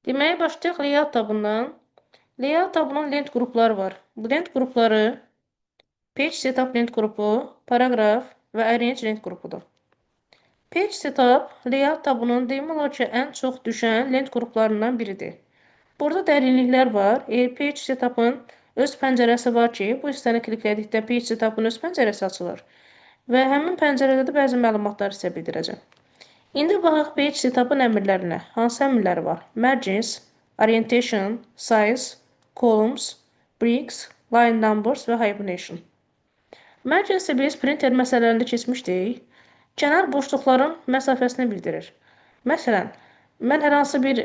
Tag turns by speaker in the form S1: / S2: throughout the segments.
S1: Deməyə başlayaq layout tabından. Layout tabının lent qrupları var. Bu lent qrupları Page Setup lent qrupu, Paragraph və Arrange lent qrupudur. Page Setup layout tabının demək olar ki, ən çox düşən lent qruplarından biridir. Burada dərinliklər var. Page Setup'ın öz pəncərəsi var ki, bu hissəni kliklədikdə Page Setup'ın öz pəncərəsi açılır. Və həmin pəncərədə də bəzi məlumatlar sizə bildirəcəm. İndi baxaq Page Setup'ın əmrlərinə. Hansı əmrləri var? Margins, Orientation, Size, Columns, Bricks, Line Numbers və Hibernation. Margins-i biz printer məsələlərində keçmişdik. Kənar boşluqların məsafəsini bildirir. Məsələn, mən hər hansı bir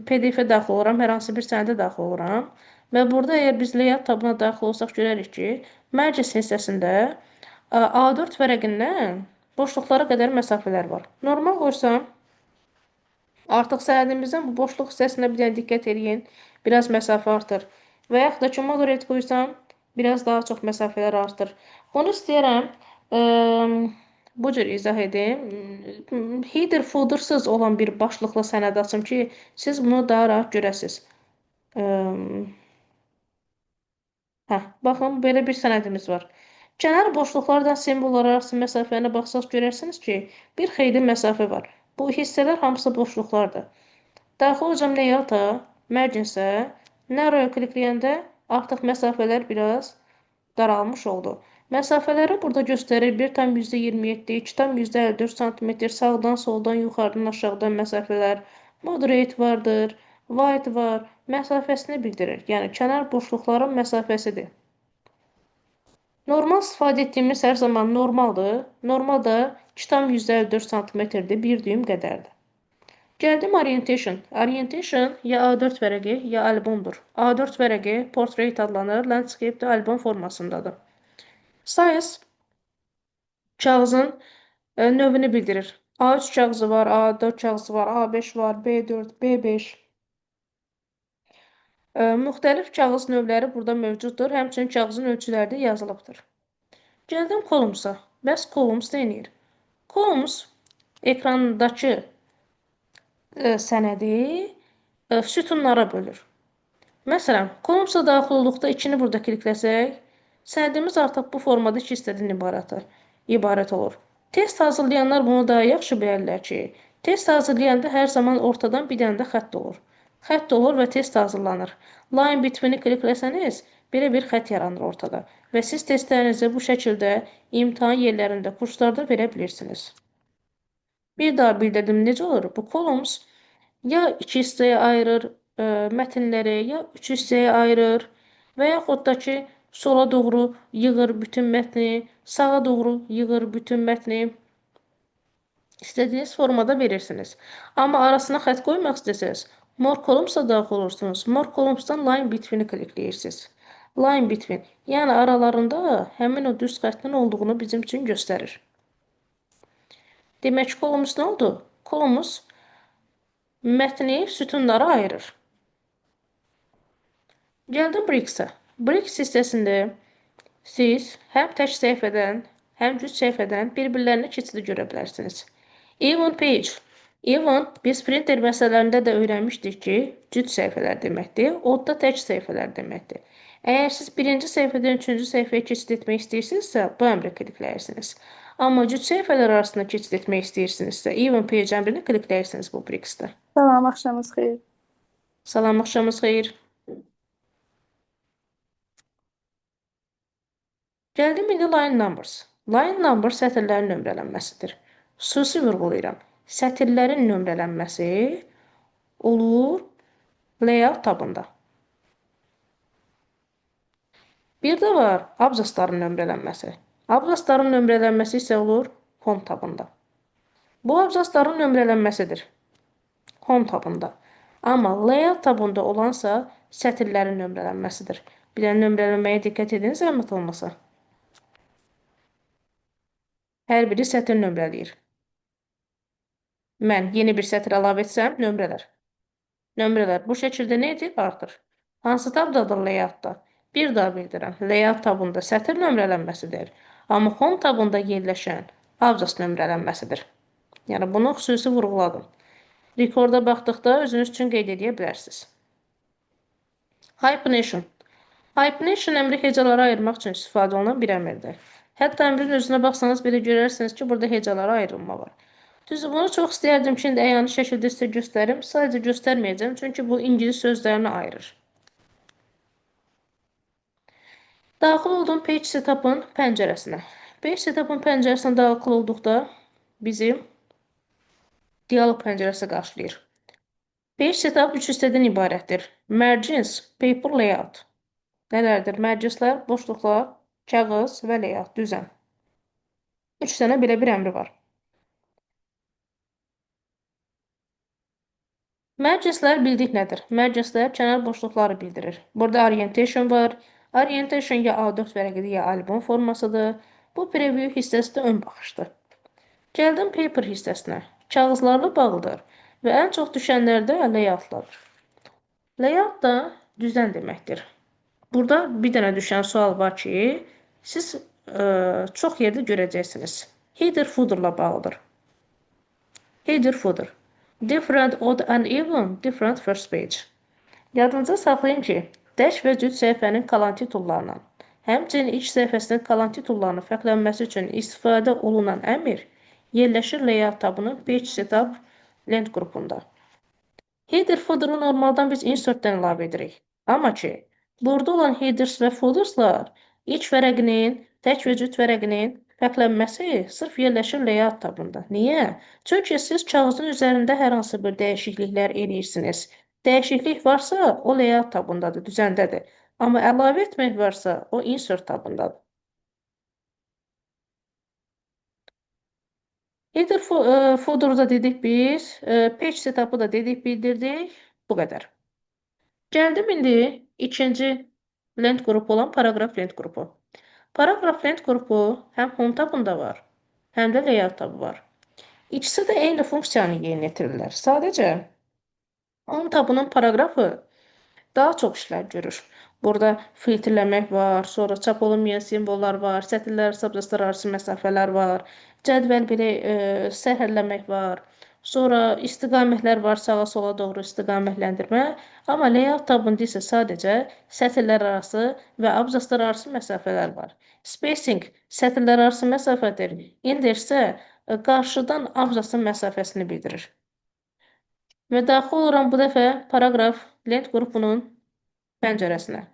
S1: PDF-ə daxil oluram, hər hansı bir sənədə daxil oluram və burada əgər biz layout tabına daxil olsaq görərik ki, Margins hissəsində A4 vərəqindən boşluqlara qədər məsafələr var. Normal qoysam, artıq sənədimizin bu boşluq hissəsinə bir dənə diqqət edin, biraz məsafə artır. Və yaxud da ki, moderate qoysam, biraz daha çox məsafələr artır. Onu istəyərəm, bu cür izah edim. Header, foodersız olan bir başlıqla sənəd açım ki, siz bunu daha rahat görəsiniz. Baxın, belə bir sənədimiz var. Kənar boşluqlardan simvollar arası məsafəyə baxsaq görərsiniz ki, bir xeyli məsafə var. Bu hissələr hamısı boşluqlardır. Daxil olacam layouta, marginsə, narrow klikləyəndə artıq məsafələr biraz daralmış oldu. Məsafələri burada göstərir. 1,27, 2,54 cm sağdan, soldan, yuxarıdan, aşağıdan məsafələr. Moderate vardır, wide var, məsafəsini bildirir. Yəni, kənar boşluqların məsafəsidir. Normal istifadə etdiyimiz hər zaman normaldır. Normal da 2,54 cm-dir, 1 düym qədərdir. Gəldim orientation. Orientation ya A4 vərəqi, ya albomdur. A4 vərəqi portrait adlanır, landscape də albom formasındadır. Size kağızın növünü bildirir. A3 kağızı var, A4 kağızı var, A5 var, B4, B5. Müxtəlif kağız növləri burada mövcuddur. Həmçinin kağızın ölçüləri də yazılıbdır. Gəldim Columns-a. Bəs Columns nə edir? Columns ekrandakı sənədi sütunlara bölür. Məsələn, Columns-a daxil olduqda 2-ni burada klikləsək, sənədimiz artıq bu formada 2 hissədən ibarət olur. Test hazırlayanlar bunu daha yaxşı bilərlər ki, test hazırlayanda hər zaman ortadan bir dənə də xətt olur. Xətt olur və test hazırlanır. Line between-i klikləsəniz, belə bir xətt yaranır ortada və siz testlərinizi bu şəkildə imtahan yerlərində, kurslarda verə bilirsiniz. Bir daha bildirdim, necə olur? Bu Columns ya 2 hissəyə ayırır mətnləri, ya 3 hissəyə ayırır və yaxud da ki, sola doğru yığır bütün mətni, sağa doğru yığır bütün mətni. İstədiyiniz formada verirsiniz. Amma arasına xətt qoymaq istəsəz, More Columns-a daxil olursunuz. More Columns-dan Line Between-i klikləyirsiniz. Line Between, yəni aralarında həmin o düz xəttin olduğunu bizim üçün göstərir. Demək ki, Columns nə oldu? Columns mətni sütunlara ayırır. Gəldim Bricks-a. Bricks hissəsində siz həm tək səhifədən, həm cüt səhifədən bir-birlərinə keçidi görə bilərsiniz. Even page. Even biz printer məsələlərində də öyrənmişdik ki, cüt səhifələr deməkdir, odda tək səhifələr deməkdir. Əgər siz birinci səhifədən üçüncü səhifəyə keçid etmək istəyirsinizsə, bu əmri klikləyirsiniz. Amma cüt səhifələr arasında keçid etmək istəyirsinizsə, Even page əmrini klikləyirsiniz bu Bricks-də.
S2: Salam, axşamınız xeyir.
S1: Salam, axşamınız xeyir. Gəldim indi line numbers. Line number sətirlərin nömrələnməsidir. Xüsusi vurğulayıram. Sətirlərin nömrələnməsi olur layout tabında. Bir də var abzasların nömrələnməsi. Abzasların nömrələnməsi isə olur home tabında. Bu abzasların nömrələnməsidir. Home tabında. Amma layout tabında olansa sətirlərin nömrələnməsidir. Bir də nömrələnməyə diqqət edin, zəhmət olmasa. Hər biri sətir nömrələyir. Mən yeni bir sətir əlavə etsəm, nömrələr. Nömrələr bu şəkildə nə edir? Artır. Hansı tabdadır layoutda? Bir daha bildirəm. Layout tabında sətir nömrələnməsidir. Amma home tabında yerləşən abzas nömrələnməsidir. Yəni, bunu xüsusi vurğuladım. Rekorda baxdıqda özünüz üçün qeyd edə bilərsiniz. Hyphenation. Hyphenation əmri hecalara ayırmaq üçün istifadə olunan bir əmrdir. Hətta əmrin özünə baxsanız belə görərsiniz ki, burada hecalara ayrılma var. Düzdür, bunu çox istəyərdim ki, indi əyani şəkildə sizə göstərim. Sadəcə göstərməyəcəm, çünki bu ingilis sözlərini ayırır. Daxil olduğum page setup'ın pəncərəsinə. Page setup'ın pəncərəsinə daxil olduqda bizi dialog pəncərəsi qarşılayır. Page setup 3 hissədən ibarətdir. Margins, paper layout. Nələrdir? Marginslər, boşluqlar, kağız və layout, düzən. 3 dənə belə bir əmri var. Marginslər bildik nədir? Marginslər kənar boşluqları bildirir. Burada orientation var. Orientation ya A4 vərəqidir, ya albom formasıdır. Bu preview hissəsi də ön baxışdır. Gəldim paper hissəsinə. Kağızlarla bağlıdır və ən çox düşənlərdə layoutlardır. Layout da düzən deməkdir. Burada bir dənə düşən sual var ki, siz çox yerdə görəcəksiniz. Header footerla bağlıdır. Header footer. Different, odd and even, different first page. Yadınıza saxlayın ki, dəş və cüt səhifənin kalan titullarla, həmçinin iç səhifəsinin kalan titullarının fərqlənməsi üçün istifadə olunan əmr yerləşir layout tabının page setup lent qrupunda. Header footer'ı normaldan biz insertdən əlavə edirik. Amma ki, burada olan headers və footerslar iç vərəqinin, tək və cüt vərəqinin fərqlənməsi sırf yerləşir layout tabında. Niyə? Çünki siz kağızın üzərində hər hansı bir dəyişikliklər edirsiniz. Dəyişiklik varsa, o layout tabındadır, düzəndədir. Amma əlavə etmək varsa, o insert tabındadır. Header footer'da dedik biz, page setup'ı da dedik, bildirdik. Bu qədər. Gəldim indi ikinci lent qrupu olan paragraf lent qrupu. Paragraf lent qrupu həm home tabında var, həm də layout tabı var. İkisi də eyni funksiyanı yerinə yetirirlər. Sadəcə home tabının paragrafı daha çox işlər görür. Burada filtrləmək var, sonra çap olunmayan simvollar var, sətirlər arası, abzaslar arası məsafələr var, cədvəl belə sərhədləmək var. Sonra istiqamətlər var, sağa sola doğru istiqamətləndirmə. Amma layout tabında isə sadəcə sətirlər arası və abzaslar arası məsafələr var. Spacing sətirlər arası məsafədir. Index isə qarşıdan abzasın məsafəsini bildirir. Və daxil oluram bu dəfə paragraf lent qrupunun pəncərəsinə.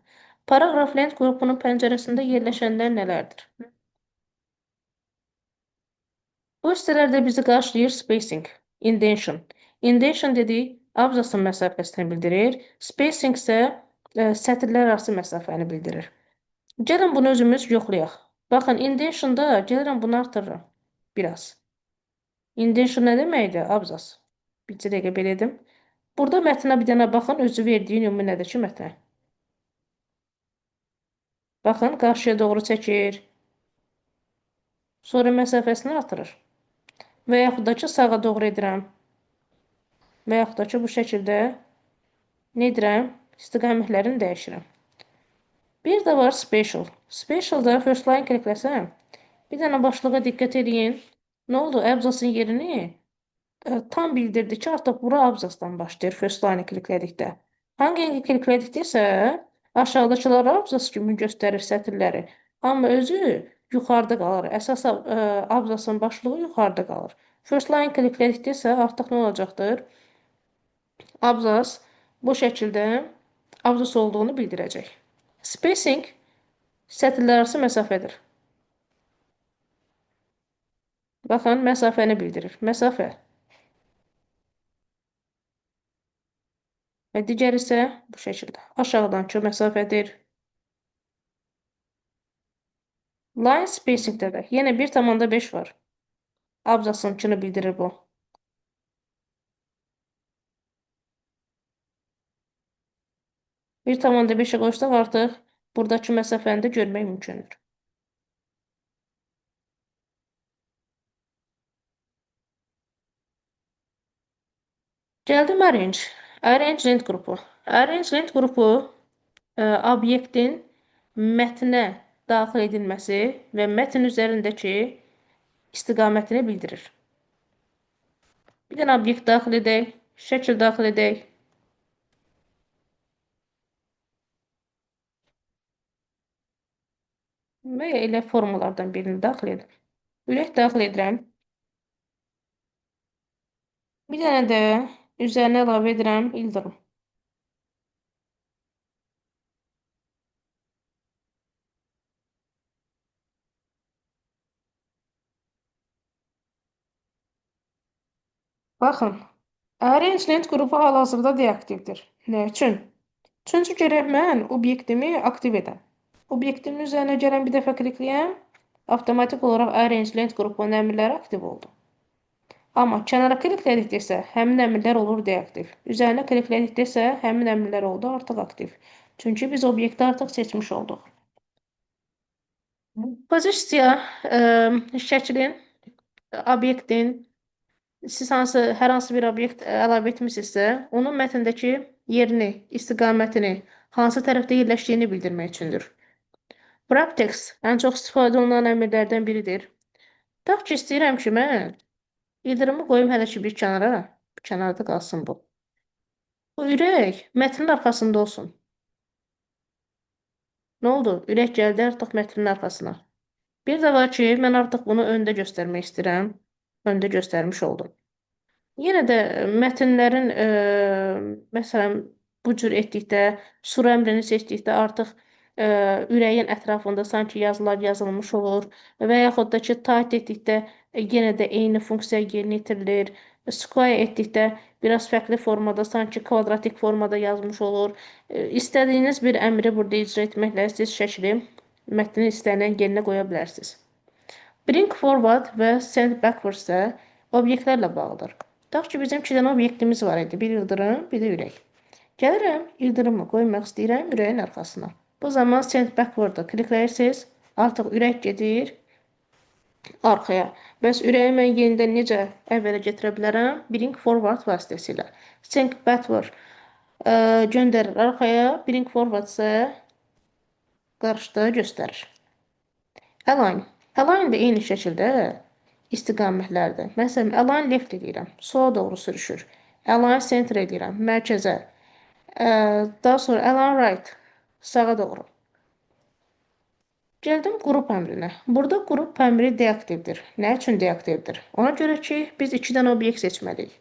S1: Paragraf lent qrupunun pəncərəsində yerləşənlər nələrdir? Bu hissələrdə bizi qarşılayır spacing, indentation. Indentation dedik, abzasın məsafəsini bildirir. Spacing isə sətirlər arası məsafəni bildirir. Gəlin bunu özümüz yoxlayaq. Baxın, indentionda gəlirəm bunu artırıram. Biraz. Indention nə deməkdir? Abzas. Bir dəqiqə belə edim. Burada mətnə bir dənə baxın, özü verdiyi nümunədəki mətnə. Baxın, qarşıya doğru çəkir. Sonra məsafəsini artırır. Və yaxud da ki, sağa doğru edirəm. Və yaxud da ki, bu şəkildə nə edirəm? İstiqamətlərini dəyişirəm. Bir də var special. Specialda first line klikləsəm, bir dənə başlığa diqqət edin. Nə oldu? Abzasın yerini tam bildirdi ki, artıq bura abzasdan başlayır first line kliklədikdə. Hangi kliklədikdə isə aşağıdakıları abzas kimi göstərir sətirləri. Amma özü yuxarıda qalır. Əsas abzasın başlığı yuxarıda qalır. First line kliklədikdə isə artıq nə olacaqdır? Abzas bu şəkildə abzas olduğunu bildirəcək. Spacing sətirlər arası məsafədir. Baxın, məsafəni bildirir. Məsafə. Və digər isə bu şəkildə. Aşağıdankı məsafədir. Line spacingdə də yenə 1,5 var. Abzasınkını bildirir bu. Bir tamamda 5'e qoysaq artıq buradakı məsafəni də görmək mümkündür. Gəldim arrange. Arrange lent qrupu. Arrange lent qrupu obyektin mətnə daxil edilməsi və mətn üzərindəki istiqamətini bildirir. Bir dənə obyekt daxil edək. Şəkil daxil edək. Və ya elə formalardan birini daxil edim. Ürək daxil edirəm. Bir dənə də üzərinə əlavə edirəm ildırım. Baxın, Arrange lent qrupu hal-hazırda deaktivdir. Nə üçün? Çünki gərək mən obyektimi aktiv edəm. Obyektimin üzərinə gələn bir dəfə klikləyəm, avtomatik olaraq Arrange lent qrupunun əmrləri aktiv oldu. Amma kənara kliklədikdə isə həmin əmrlər olur deaktiv. Üzərinə kliklədikdə isə həmin əmrlər oldu artıq aktiv. Çünki biz obyekti artıq seçmiş olduq. Pozisiya şəklin, obyektin, siz hər hansı bir obyekt əlavə etmisinizsə, onun mətndəki yerini, istiqamətini, hansı tərəfdə yerləşdiyini bildirmək üçündür. Wrap text ən çox istifadə olunan əmrlərdən biridir. Tutaq ki, istəyirəm ki, mən ildırımı qoyum hələ ki bir kənara, kənarda qalsın bu. Bu ürək mətnin arxasında olsun. Nə oldu? Ürək gəldi artıq mətnin arxasına. Bir də var ki, mən artıq bunu öndə göstərmək istəyirəm. Öndə göstərmiş oldum. Yenə də mətnlərin, məsələn, bu cür etdikdə, sura əmrini seçdikdə artıq ürəyin ətrafında sanki yazılar yazılmış olur və yaxud da ki, tight etdikdə yenə də eyni funksiya yerinə yetirilir. Square etdikdə biraz fərqli formada, sanki kvadratik formada yazmış olur. İstədiyiniz bir əmri burada icra etməklə siz şəkli mətnin istənilən yerinə qoya bilərsiniz. Bring forward və send backward isə obyektlərlə bağlıdır. Tutaq ki, bizim 2 dənə obyektimiz var idi. Bir ildırım, bir də ürək. Gəlirəm, ildırımı qoymaq istəyirəm ürəyin arxasına. Bu zaman send backward-a klikləyirsiniz. Artıq ürək gedir arxaya. Bəs ürəyi mən yenidən necə əvvələ gətirə bilərəm? Bring forward vasitəsilə. Send backward göndərir arxaya. Bring forward isə qarşıda göstərir. Align. Align də eyni şəkildə istiqamətlərdir. Məsələn, align left edirəm, sola doğru sürüşür. Align center edirəm, mərkəzə. Daha sonra align right, sağa doğru. Gəldim qrup əmrinə. Burada qrup əmri deaktivdir. Nə üçün deaktivdir? Ona görə ki, biz 2 dənə obyekt seçməliyik.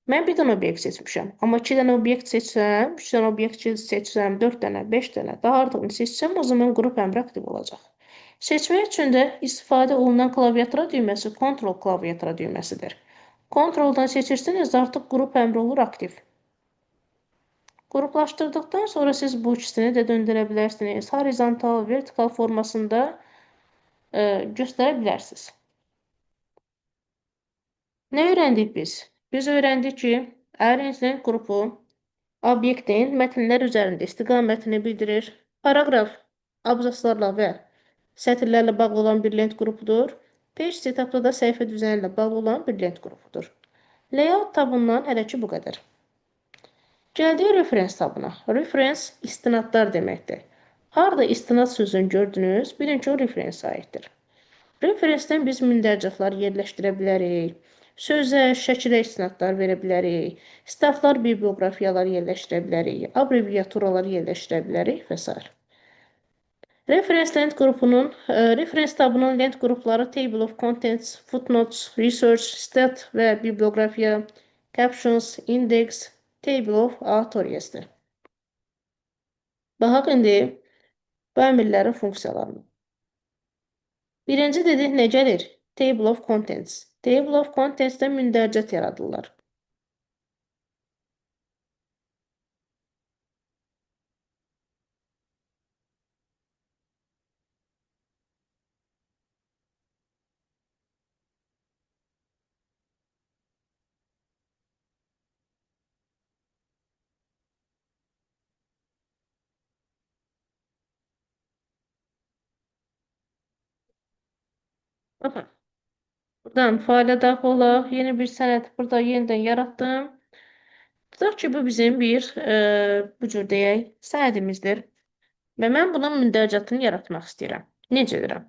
S1: Mən bir dənə obyekt seçmişəm. Amma 2 dənə obyekt seçsəm, 3 dənə obyekt seçsəm, 4 dənə, 5 dənə, daha artıqını seçsəm, o zaman qrup əmri aktiv olacaq. Seçmək üçün də istifadə olunan klaviatura düyməsi Ctrl klaviatura düyməsidir. Ctrl-dan seçirsiniz, artıq qrup əmri olur aktiv. Qruplaşdırdıqdan sonra siz bu ikisini də döndürə bilərsiniz. Horizontal, vertikal formasında göstərə bilərsiniz. Nə öyrəndik biz? Biz öyrəndik ki, Arrange qrupu obyektin mətnlər üzərində istiqamətini bildirir. Paragraf abzaslarla və sətirlərlə bağlı olan bir lent qrupudur. Page setupda da səhifə düzəni ilə bağlı olan bir lent qrupudur. Layout tabından hələ ki bu qədər. Gəldik reference tabına. Reference istinadlar deməkdir. Harada istinad sözünü gördünüz, bilin ki o reference aiddir. Referensdən biz mündərcəflər yerləşdirə bilərik. Sözə, şəkilə istinadlar verə bilərik. Statlar, bibliografiyalar yerləşdirə bilərik. Abreviaturalar yerləşdirə bilərik və s. Reference lent qrupunun, reference tabının lent qrupları Table of Contents, Footnotes, Research, Stat və Bibliografiya, Captions, Index, Table of Authories'dir. Baxaq indi bu əmrlərin funksiyalarına. Birinci dedik nə gəlir? Table of Contents. Table of Contents-də mündərcət yaradırlar. Baxın. Buradan faylə daxil olaq. Yeni bir sənəd burada yenidən yaratdım. Tutaq ki, bu bizim bir, bu cür deyək, sənədimizdir. Və mən bunun mündərcətini yaratmaq istəyirəm. Necə edirəm?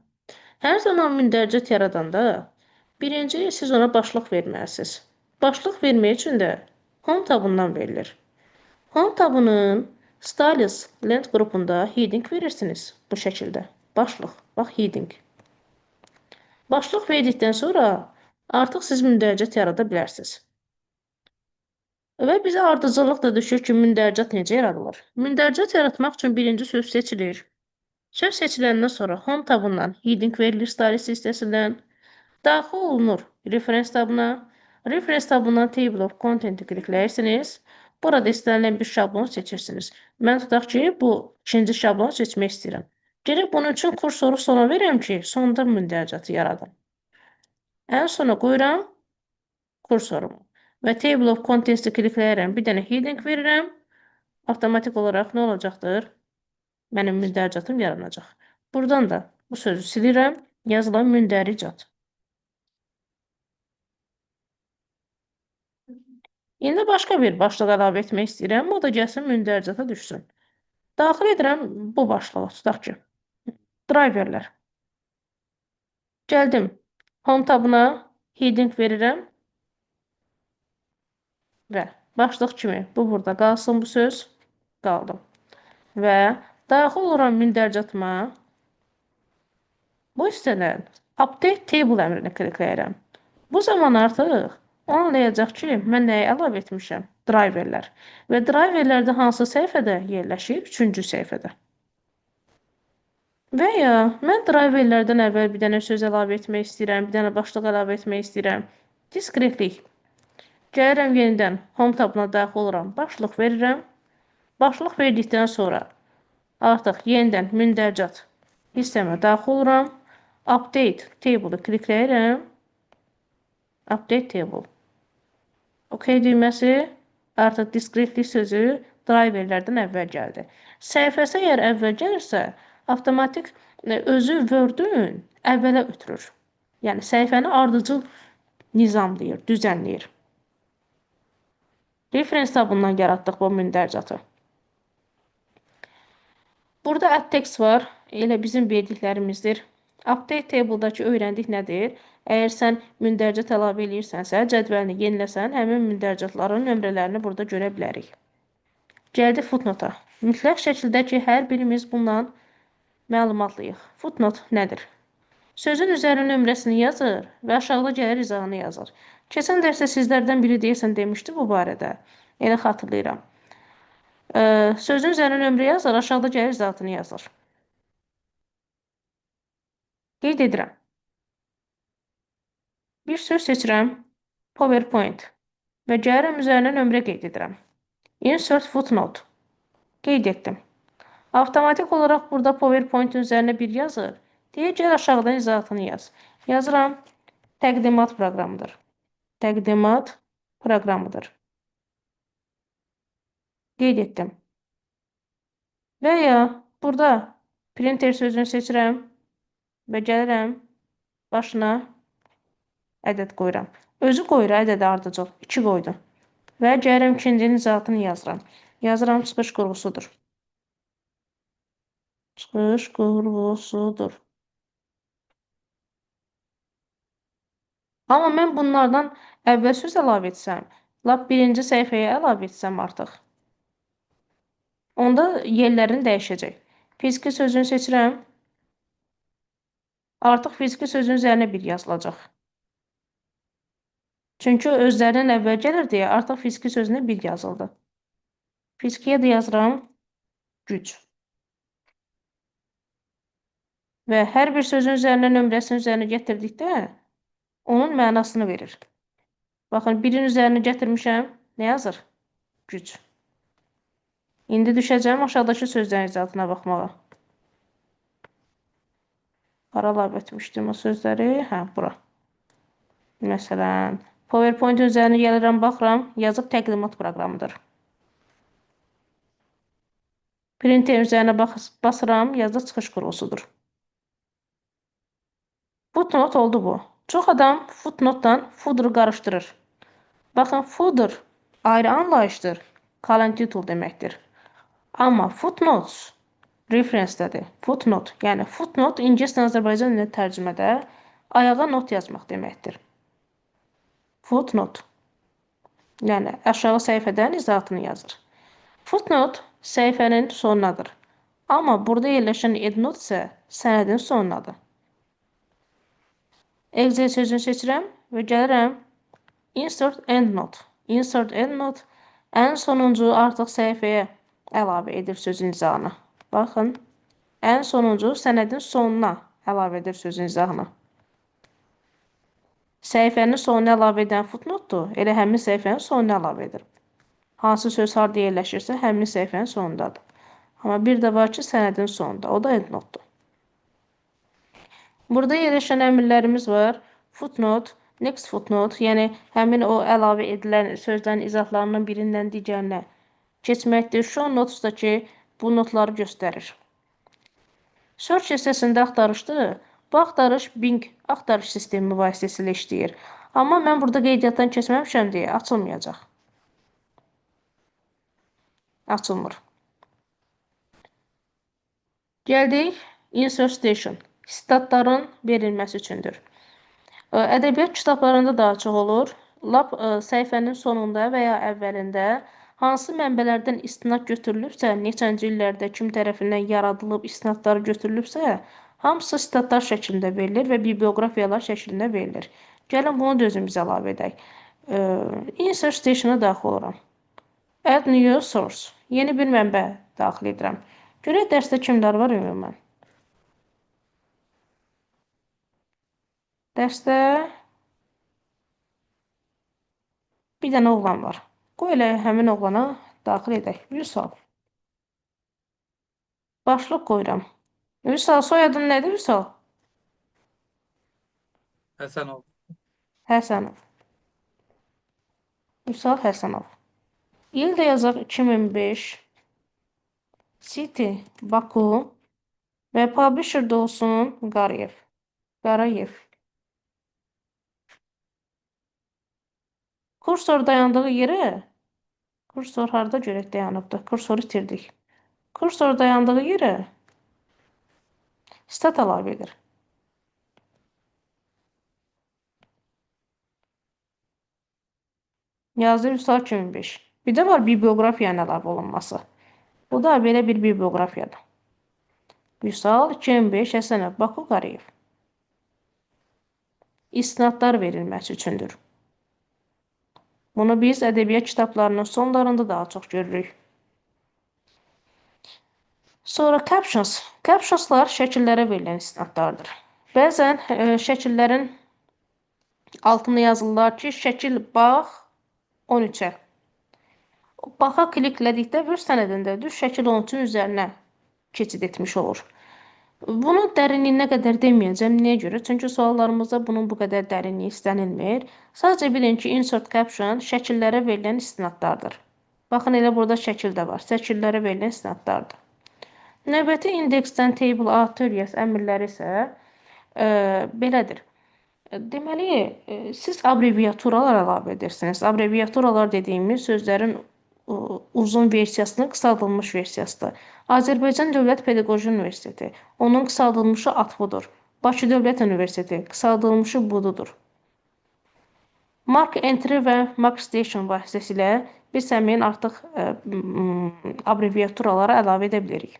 S1: Hər zaman mündərcət yaradanda birinci siz ona başlıq verməlisiniz. Başlıq vermək üçün də Home tabından verilir. Home tabının Styles lent qrupunda heading verirsiniz bu şəkildə. Başlıq, bax heading. Başlıq verdikdən sonra artıq siz mündəricət yarada bilərsiniz. Və bizə ardıcıllıq da düşür ki, mündəricət necə yaradılır? Mündəricət yaratmaq üçün birinci söz seçilir. Söz seçiləndən sonra Home tabından heading verilir Styles listəsindən. Daxil olunur Reference tabına. Reference tabından Table of Content'i klikləyirsiniz. Burada istənilən bir şablon seçirsiniz. Mən tutaq ki, bu ikinci şablonu seçmək istəyirəm. Gerək bunun üçün kursoru sona verirəm ki, sonda mündəricəti yaradım. Ən sona qoyuram kursorumu. Və Table of Contents-i klikləyirəm. Bir dənə heading verirəm. Avtomatik olaraq nə olacaqdır? Mənim mündəricatım yaranacaq. Buradan da bu sözü silirəm. Yazılan mündəricat. İndi başqa bir başlıq əlavə etmək istəyirəm. O da gəlsin mündəricata düşsün. Daxil edirəm bu başlığı. Tutaq ki, driverlər. Gəldim. Home tabına heading verirəm. Və başlıq kimi bu burada qalsın bu söz. Qaldım. Və daxil oluram mündəricatıma. Bu hissədən Update Table əmrini klikləyirəm. Bu zaman artıq anlayacaq ki, mən nəyi əlavə etmişəm? Driverlər. Və driverlərdə hansı səhifədə yerləşir? 3-cü səhifədə. Və ya mən driverlərdən əvvəl bir dənə söz əlavə etmək istəyirəm, bir dənə başlıq əlavə etmək istəyirəm. Diskretlik. Gəlirəm yenidən Home tabına daxil oluram, başlıq verirəm. Başlıq verdikdən sonra artıq yenidən mündərcat hissəmə daxil oluram. Update Table-ı klikləyirəm. Update Table. OK düyməsi artıq diskretlik sözü driverlərdən əvvəl gəldi. Səhifəsi əgər əvvəl gəlirsə, avtomatik özü Word-ün əvvələ ötürür. Yəni səhifəni ardıcıl nizamlayır, düzənləyir. Reference tabından yaratdıq bu mündəricatı. Burada add text var. Elə bizim verdiklərimizdir. Update Table-dakı öyrəndik nədir? Əgər sən mündəricat əlavə edirsənsə, cədvəlini yeniləsən, həmin mündəricatların nömrələrini burada görə bilərik. Gəldi footnote-a. Mütləq şəkildə ki, hər birimiz bundan məlumatlıyıq. Footnote nədir? Sözün üzərinə nömrəsini yazır və aşağıda gəlir izahını yazır. Keçən dərsə sizlərdən biri deyəsən demişdi bu barədə. Elə xatırlayıram. Sözün üzərinə nömrə yazır, aşağıda gəlir izahını yazır. Qeyd edirəm. Bir söz seçirəm, PowerPoint və gəlirəm üzərinə nömrə qeyd edirəm. Insert footnote. Qeyd etdim. Avtomatik olaraq burada PowerPoint üzərinə bir yazır. Deyə gəl aşağıdan izahatını yaz. Yazıram, təqdimat proqramıdır. Təqdimat proqramıdır. Qeyd etdim. Və ya burada printer sözünü seçirəm və gəlirəm başına ədəd qoyuram. Özü qoyur ədədi ardıcıl. 2 qoydu. Və gəlirəm ikincinin izahatını yazıram. Yazıram çıxış qurğusudur. Çıxış qurğusudur. Amma mən bunlardan əvvəl söz əlavə etsəm, lap birinci səhifəyə əlavə etsəm artıq, onda yerlərini dəyişəcək. Fiziki sözünü seçirəm. Artıq fiziki sözün üzərinə bir yazılacaq. Çünki özlərindən əvvəl gəlir deyə artıq fiziki sözünə bir yazıldı. Fizikiyə də yazıram güc. Və hər bir sözün üzərinə nömrəsinin üzərinə gətirdikdə onun mənasını verir. Baxın, birin üzərinə gətirmişəm. Nə yazır? Güc. İndi düşəcəm aşağıdakı sözlərin izahatına baxmağa. Hara əlavə etmişdim o sözləri? Hə, bura. Məsələn, PowerPoint üzərinə gəlirəm, baxıram, yazıb təqdimat proqramıdır. Printer üzərinə basıram, yazıb çıxış qurğusudur. Footnote oldu bu. Çox adam footnote-dan footer qarışdırır. Baxın, footer ayrı anlayışdır, column title deməkdir. Amma footnotes reference-dədir. Footnote, yəni footnote ingiliscə Azərbaycan dilində tərcümədə ayağa not yazmaq deməkdir. Footnote. Yəni aşağı səhifədən izahatını yazır. Footnote səhifənin sonunadır. Amma burada yerləşən endnote isə sənədin sonunadır. Excel sözünü seçirəm və gəlirəm insert endnote. Insert endnote ən sonuncu artıq səhifəyə əlavə edir sözün izahını. Baxın, ən sonuncu sənədin sonuna əlavə edir sözün izahını. Səhifənin sonuna əlavə edən footnote-dur, elə həmin səhifənin sonuna əlavə edir. Hansı söz harda yerləşirsə, həmin səhifənin sonundadır. Amma bir də var ki, sənədin sonunda, o da endnote-dur. Burada yerləşən əmrlərimiz var. Footnote, next footnote, yəni həmin o əlavə edilən sözlərin izahlarının birindən digərinə keçməkdir. Show notes da ki, bu notları göstərir. Search hissəsində axtarışdır. Bu axtarış Bing axtarış sistemi vasitəsilə işləyir. Amma mən burada qeydiyyatdan keçməmişəm deyə açılmayacaq. Açılmır. Gəldik insert station. Statların verilməsi üçündür. Ədəbiyyat kitablarında daha çox olur. Lap səhifənin sonunda və ya əvvəlində hansı mənbələrdən istinad götürülübsə, neçənci illərdə kim tərəfindən yaradılıb istinadlar götürülübsə, hamısı statlar şəklində verilir və biblioqrafiyalar şəklində verilir. Gəlin bunu da özümüz əlavə edək. Insert station-a daxil oluram. Add new source. Yeni bir mənbə daxil edirəm. Görək dərsdə kimlər var ümumən. Dərsdə bir dənə oğlan var. Qoy elə həmin oğlana daxil edək. Vüsal. Başlıq qoyuram. Vüsal, soyadın nədir Vüsal?
S2: Həsənov.
S1: Həsənov. Vüsal Həsənov. İl də yazaq 2005. City, Baku və publisher də olsun Qarayev. Qarayev. Kursor dayandığı yerə, kursor harda görək dayanıbdır? Kursoru itirdik. Kursor dayandığı yerə stat əlavə edir. Yazır Vüsal 2005. Bir də var biblioqrafiyanın əlavə olunması. Bu da belə bir biblioqrafiyadır. Vüsal 2005 Həsənov, Baku Qarayev. İstinadlar verilməsi üçündür. Bunu biz ədəbiyyat kitablarının sonlarında daha çox görürük. Sonra captions. Captionslar şəkillərə verilən istinadlardır. Bəzən şəkillərin altına yazırlar ki, şəkil bax 13-ə. Baxa kliklədikdə Word sənədində düz şəkil 13-ün üzərinə keçid etmiş olur. Bunun dərinliyinə qədər deməyəcəm. Niyə görə? Çünki suallarımızda bunun bu qədər dərinliyi istənilmir. Sadəcə bilin ki, insert caption şəkillərə verilən istinadlardır. Baxın, elə burada şəkil də var. Şəkillərə verilən istinadlardır. Növbəti indeksdən table authorious əmrləri isə belədir. Deməli, siz abreviaturalar əlavə edirsiniz. Abreviaturalar dediyimiz sözlərin uzun versiyasının qısaldılmış versiyasıdır. Azərbaycan Dövlət Pedaqoji Universiteti. Onun qısaldılmışı ATFUdur. Bakı Dövlət Universiteti. Qısaldılmışı BUDUdur. Mark Entry və Mark Station vasitəsilə biz həmin artıq abreviaturaları əlavə edə bilirik.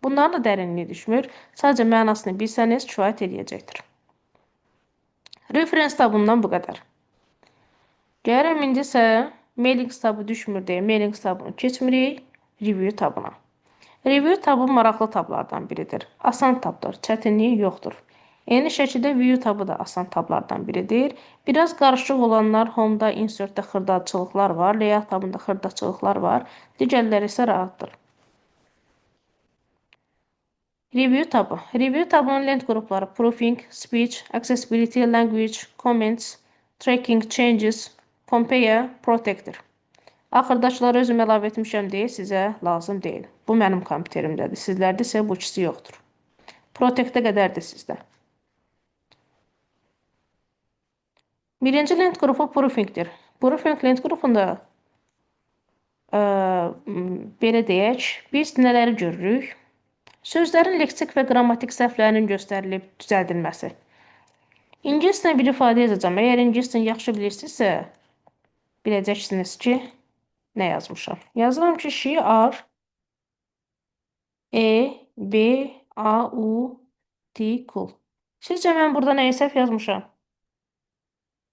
S1: Bunların da dərinliyi düşmür. Sadəcə mənasını bilsəniz kifayət edəcəkdir. Reference tabından bu qədər. Gəlirəm indi isə mailing tabı düşmür deyə mailing tabını keçmirik review tabına. Review tabı maraqlı tablardan biridir. Asan tabdır, çətinliyi yoxdur. Eyni şəkildə view tabı da asan tablardan biridir. Biraz qarışıq olanlar Home-da, Insert-də xırdaçılıqlar var, Layout tabında xırdaçılıqlar var. Digərləri isə rahatdır. Review tabı. Review tabının lent qrupları Proofing, Speech, Accessibility, Language, Comments, Tracking, Changes, Compare, Protector. Axırdakıları özüm əlavə etmişəm deyə sizə lazım deyil. Bu mənim kompüterimdədir. Sizlərdə isə bu ikisi yoxdur. Protectə qədərdir sizdə. Birinci lent qrupu Proofingdir. Proofing lent qrupunda belə deyək, biz nələri görürük? Sözlərin leksik və qrammatik səhvlərinin göstərilib düzəldilməsi. İngiliscə bir ifadə yazacağam. Əgər ingiliscə yaxşı bilirsinizsə, biləcəksiniz ki, nə yazmışam. Yazıram ki, she are beautiful. Sizcə mən burada nəyi səhv yazmışam?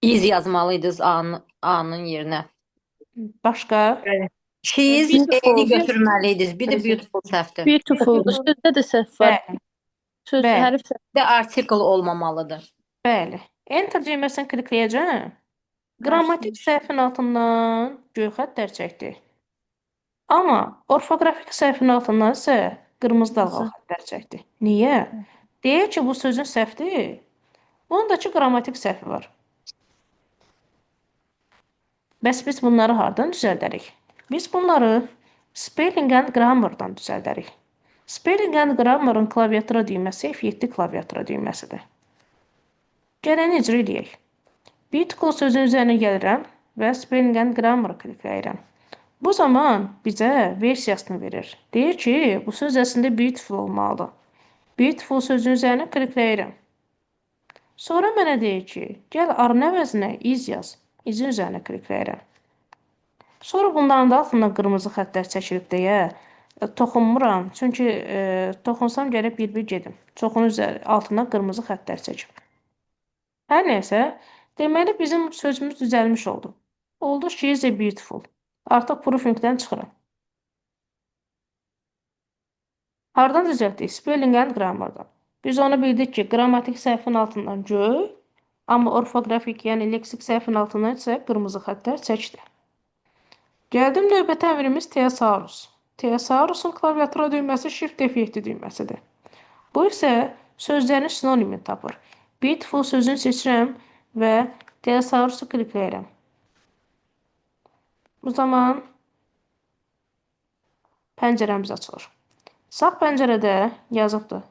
S2: İz yazmalıydınız A'nın yerinə.
S1: Başqa?
S2: Evet. She's E'ni
S3: Beautiful.
S2: götürməliydiniz. Bir də beautiful səhvdir.
S3: Beautiful. Sözdə də səhv var.
S1: Bəli,
S3: Söz
S1: bəli,
S3: hərf səhv.
S2: Bir də article olmamalıdır.
S1: bəli. Enter düyməsini klikləyəcəm. Qrammatik səhvin altından göyxəttlər çəkdi. Amma orfoqrafik səhvin altından isə qırmızı dalğalı xəttlər çəkdi. Niyə? Deyir ki, bu sözün səhvdir. Bundakı qrammatik səhvi var. Bəs biz bunları hardan düzəldərik? Biz bunları spelling and grammardan düzəldərik. Spelling and grammarın klaviatura düyməsi F7 klaviatura düyməsidir. Gələni icra edək. Beautiful sözün üzərinə gəlirəm və spelling and grammar klikləyirəm. Bu zaman bizə versiyasını verir. Deyir ki, bu söz əslində beautiful olmalıdır. Beautiful sözün üzərinə klikləyirəm. Sonra mənə deyir ki, gəl arın əvəzinə iz yaz. İzin üzərinə klikləyirəm. Sonra bunların da altından qırmızı xəttlər çəkilib deyə toxunmuram. Çünki toxunsam gərək bir-bir gedim. Çoxunun altından qırmızı xəttlər çəkib. Hər nəysə, deməli bizim sözümüz düzəlmiş oldu. Oldu she is beautiful. Artıq proofingdən çıxıram. Hardan düzəltdik? Spelling and grammardan. Biz onu bildik ki, qrammatik səhvin altından göy, amma orfoqrafik, yəni leksik səhvin altından isə qırmızı xəttlər çəkdi. Gəldim növbəti əmrimiz Thesaurus. Thesaurusun klaviatura düyməsi Shift F7 düyməsidir. Bu isə sözlərin sinonimini tapır. Beautiful sözünü seçirəm və Thesaurusu klikləyirəm. Bu zaman pəncərəmiz açılır. Sağ pəncərədə yazıbdır.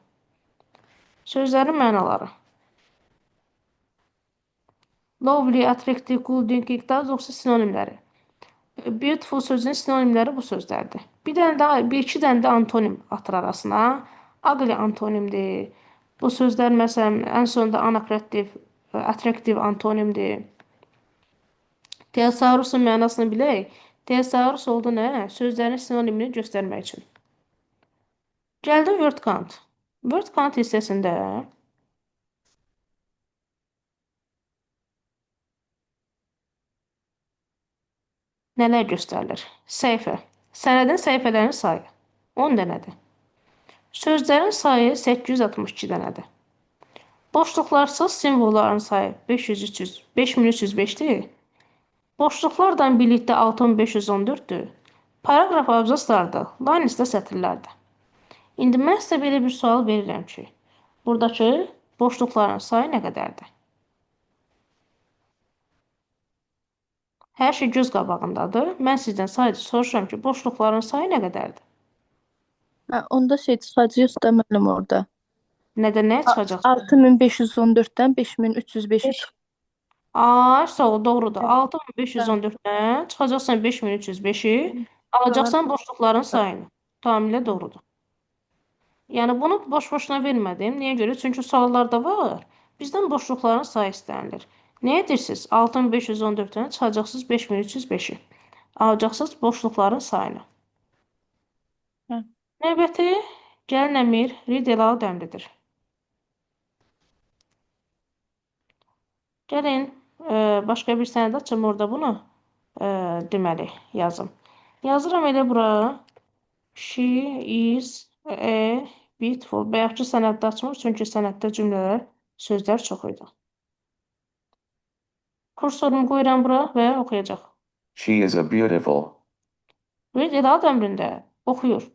S1: Sözlərin mənaları. Lovely, attractive, good, looking, daha doğrusu sinonimləri. Beautiful sözünün sinonimləri bu sözlərdir. Bir iki dənə də antonim atır arasına. Ugly antonimdir. Bu sözlər məsələn ən sonunda attractive antonimdir. Thesaurusun mənasını bilək. Thesaurus oldu nə? Sözlərin sinonimini göstərmək üçün. Gəldim word count. Word count hissəsində nələr göstərilir? Səhifə. Sənədin səhifələrinin sayı 10 dənədir. Sözlərin sayı 862 dənədir. Boşluqlarsız simvolların sayı 5305-dir. Boşluqlardan birlikdə 6514-dür. Paragraf abzaslarda, line-listə sətirlərdir. İndi mən sizə belə bir sual verirəm ki, buradakı boşluqların sayı nə qədərdir? Hər şey göz qabağındadır. Mən sizdən sadəcə soruşuram ki, boşluqların sayı nə qədərdir?
S3: Onda çıxacaq da müəllim orada.
S1: Nədən nəyə çıxacaq?
S3: 6514-dən 5305-ə çıxır.
S1: Sağ ol, doğrudur. 6514-dən çıxacaqsan 5305-i, alacaqsan boşluqların sayını. Tamamilə doğrudur. Yəni bunu boş-boşuna vermədim. Niyə görə? Çünki suallarda var. Bizdən boşluqların sayı istənilir. Nə edirsiniz? 6514-dən çıxacaqsınız 5305-i. Alacaqsınız boşluqların sayını. Növbəti gəlin əmir Ridelalı dəmridir. Gəlin başqa bir sənəd açım orada bunu deməli yazım. Yazıram elə bura. She is beautiful. Bayaqçı sənəddə açmır, çünki sənəddə cümlələr, sözlər çox idi. Kursorumu qoyuram bura və oxuyacaq.
S4: She is a beautiful.
S1: Ridelalı dəmrində oxuyur.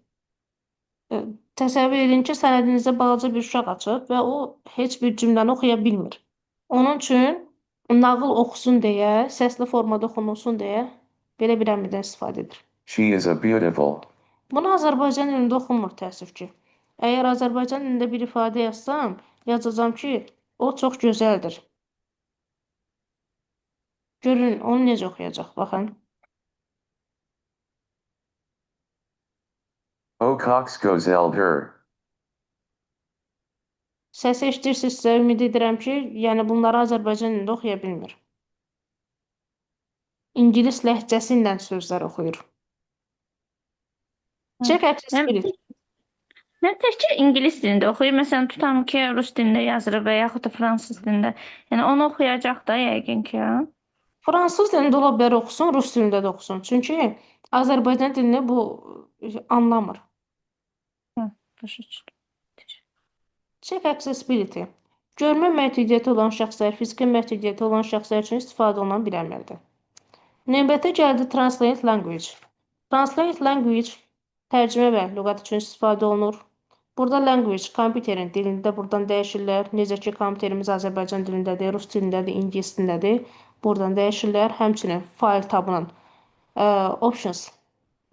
S1: Təsəvvür edin ki, sənədinizdə balaca bir uşaq açıb və o heç bir cümləni oxuya bilmir. Onun üçün nağıl oxusun deyə, səsli formada oxunulsun deyə belə bir əmrdən istifadə edir.
S4: She is a beautiful.
S1: Bunu Azərbaycan dilində oxunmur təəssüf ki. Əgər Azərbaycan dilində bir ifadə yazsam, yazacağam ki, o çox gözəldir. Görün, onu necə oxuyacaq, baxın.
S4: O Cox Gozelle her.
S1: Səsi eşidirsinizsə, ümid edirəm ki, yəni bunları Azərbaycan dilində oxuya bilmir. İngilis ləhcəsi ilə sözlər oxuyur.
S5: Hə.
S1: Check accessibility.
S5: Mən təkcə ingilis dilində oxuyur. Məsələn, tutam ki, rus dilində yazılır və yaxud da fransız dilində. Yəni onu oxuyacaq da yəqin ki.
S1: Fransız dilində ola bilər oxusun, rus dilində də oxusun. Çünki Azərbaycan dilini bu anlamır.
S5: Hə, başa düşdüm.
S1: Check accessibility. Görmə məhdudiyyəti olan şəxslər, fiziki məhdudiyyəti olan şəxslər üçün istifadə olunan bir əməldir. Növbətə gəldi translate language. Translate language tərcümə və lüğət üçün istifadə olunur. Burada language kompüterin dilində buradan dəyişirlər. Necə ki, kompüterimiz Azərbaycan dilindədir, rus dilindədir, ingilis dilindədir. Buradan dəyişirlər. Həmçinin fayl tabının options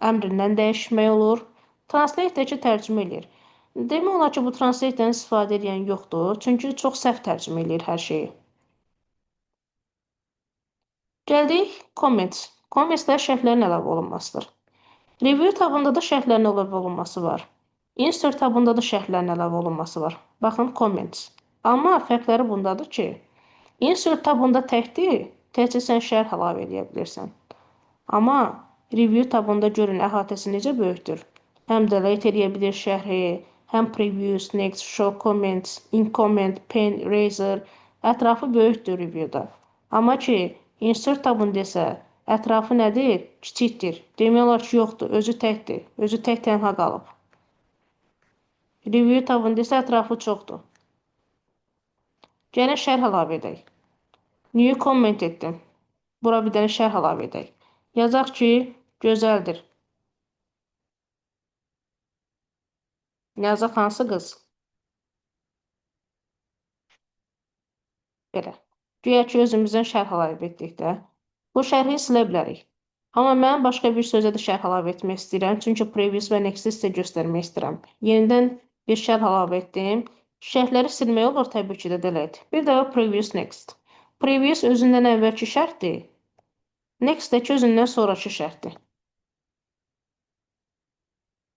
S1: əmrindən dəyişmək olur. Translate də ki, tərcümə eləyir. Demək olar ki, bu translate-dən istifadə edən yoxdur. Çünki çox səhv tərcümə eləyir hər şeyi. Gəldik comments. Commentslər şərhlərin əlavə olunmasıdır. Review tabında da şərhlərin əlavə olunması var. Insert tabında da şərhlərin əlavə olunması var. Baxın comments. Amma fərqləri bundadır ki, insert tabında təkdir, təkcə sən şərh əlavə edə bilirsən. Amma review tabında görün əhatəsi necə böyükdür. Həm delete edə bilir şərhi, həm previews, next, show comments, in comment, pen, eraser, ətrafı böyükdür reviewda. Amma ki, insert tabında isə ətrafı nədir? Kiçikdir. Demək olar ki, yoxdur, özü təkdir, özü tək tənha qalıb. Review tabında isə ətrafı çoxdur. Gəlin şərh əlavə edək. New comment etdim. Bura bir dənə şərh əlavə edək. Yazaq ki, gözəldir. Yazaq hansı qız? Belə. Güya ki, özümüzdən şərh əlavə etdik də. Bu şərhi silə bilərik. Amma mən başqa bir sözə də şərh əlavə etmək istəyirəm. Çünki previous və next-i sizə göstərmək istəyirəm. Yenidən bir şərh əlavə etdim. Şərhləri silmək olur təbii ki də delete. Bir də previous next. Previous özündən əvvəlki şərhdir. Next də ki özündən sonraki şərhdir.